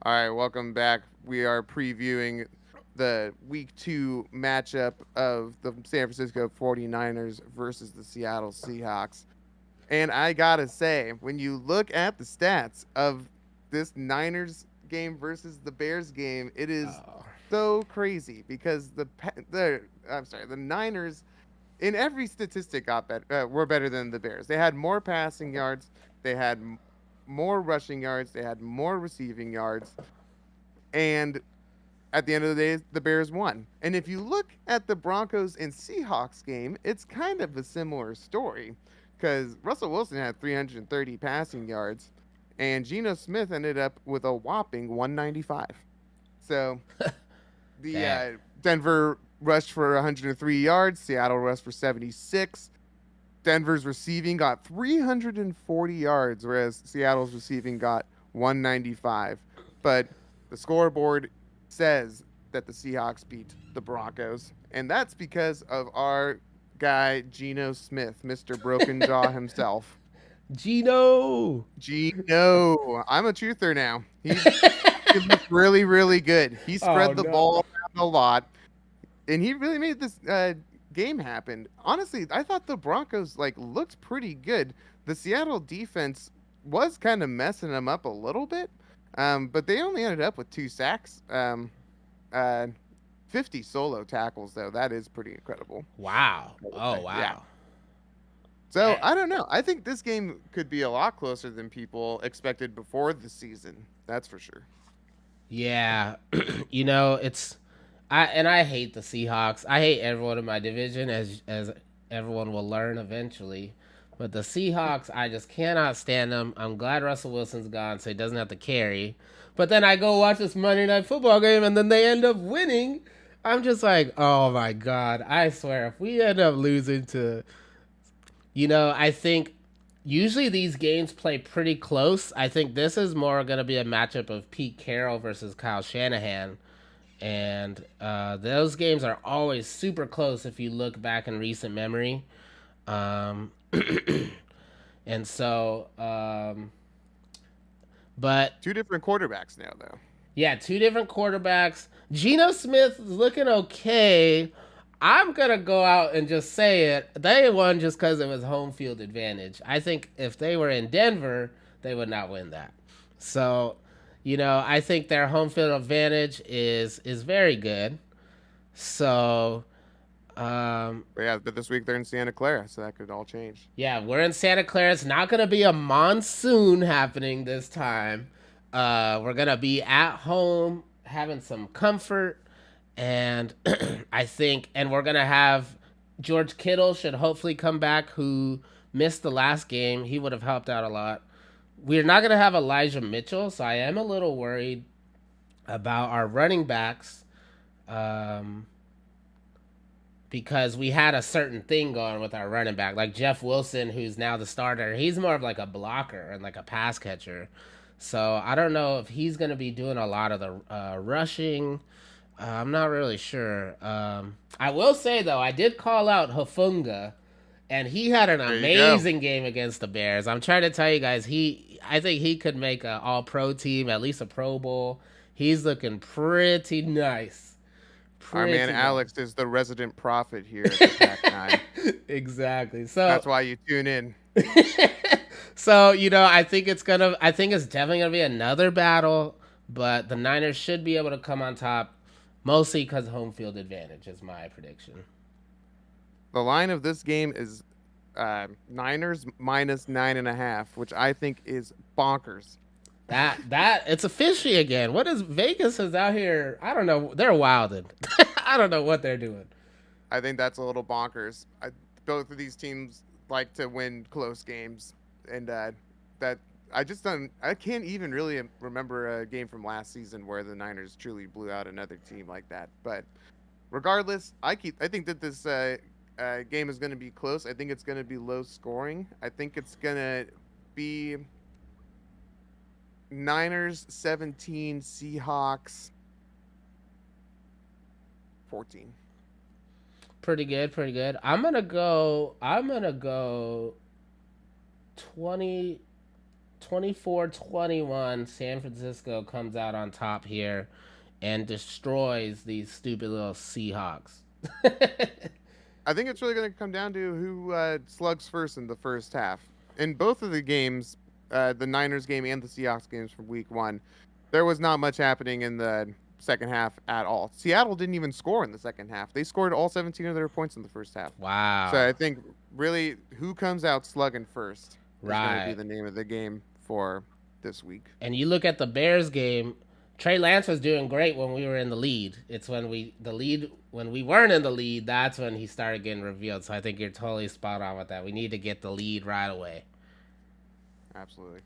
All right, welcome back. We are previewing the week 2 matchup of the San Francisco 49ers versus the Seattle Seahawks. And I got to say, when you look at the stats of this Niners game versus the Bears game, it is Oh, so crazy because the Niners in every statistic were better than the Bears. They had more passing yards, they had more rushing yards, they had more receiving yards, and at the end of the day, the Bears won. And if you look at the Broncos and Seahawks game, it's kind of a similar story because Russell Wilson had 330 passing yards, and Geno Smith ended up with a whopping 195. So the dang. Denver rushed for 103 yards, Seattle rushed for 76. Denver's receiving got 340 yards, whereas Seattle's receiving got 195. But the scoreboard says that the Seahawks beat the Broncos, and that's because of our guy Geno Smith, Mr. Broken Jaw himself. Gino! Geno, I'm a truther now. He looked really, really good. He Oh, spread the no. ball around a lot, and he really made this game happen. Honestly, I thought the Broncos looked pretty good. The Seattle defense was kind of messing them up a little bit, but they only ended up with 2 sacks. Uh, 50 solo tackles though. That is pretty incredible. Wow. I would Oh, say. Yeah. wow. So Dang. I don't know. I think this game could be a lot closer than people expected before the season. That's for sure. Yeah. I hate the Seahawks. I hate everyone in my division as everyone will learn eventually. But the Seahawks, I just cannot stand them. I'm glad Russell Wilson's gone so he doesn't have to carry. But then I go watch this Monday Night Football game and then they end up winning. I'm just like, oh my God. I swear, if we end up losing to, I think usually these games play pretty close. I think this is more going to be a matchup of Pete Carroll versus Kyle Shanahan. And those games are always super close if you look back in recent memory. Um, and so, but Two different quarterbacks now though. yeah, two different quarterbacks. Geno Smith is looking okay. I'm gonna go out and just say it. They won just because of his home field advantage. I think if they were in Denver, they would not win that. So, I think their home field advantage is very good. So, um, But yeah, but this week they're in Santa Clara, so that could all change. yeah, we're in Santa Clara. It's not gonna be a monsoon happening this time. We're gonna be at home having some comfort, and and we're gonna have George Kittle should hopefully come back, who missed the last game. He would have helped out a lot. We're not gonna have Elijah Mitchell, so I am a little worried about our running backs. Um, because we had a certain thing going with our running back, like Jeff Wilson, who's now the starter. He's more of like a blocker and like a pass catcher. So I don't know if he's going to be doing a lot of the rushing. I'm not really sure. I will say though, I did call out Hafunga, and he had an There you go. amazing game against the Bears. I'm trying to tell you guys, I think he could make an All Pro team, at least a Pro Bowl. He's looking pretty nice, Our man pretty Alex nice. is the resident prophet here at the Pac 9. Exactly. So That's why you tune in. so, I think it's definitely gonna be another battle, but the Niners should be able to come on top, mostly because home field advantage is my prediction. The line of this game is Niners minus 9.5, which I think is bonkers. That it's a fishy again. What is Vegas is out here? I don't know. They're wilding. I don't know what they're doing. I think that's a little bonkers. Both of these teams like to win close games, and that I just don't. I can't even really remember a game from last season where the Niners truly blew out another team like that. But regardless, I think that this game is going to be close. I think it's going to be low scoring. I think it's going to be Niners 17, Seahawks 14. Pretty good, pretty good. I'm gonna go 20 24-21, San Francisco comes out on top here and destroys these stupid little Seahawks. I think it's really going to come down to who slugs first in the first half. In both of the games, the Niners game and the Seahawks games from Week 1, there was not much happening in the second half at all. Seattle didn't even score in the second half. They scored all 17 of their points in the first half. So Wow. I think really who comes out slugging first is going to be Right. the name of the game for this week. And you look at the Bears game, Trey Lance was doing great when we were in the lead. It's when we weren't in the lead, that's when he started getting revealed. So I think you're totally spot on with that. We need to get the lead right away. Absolutely.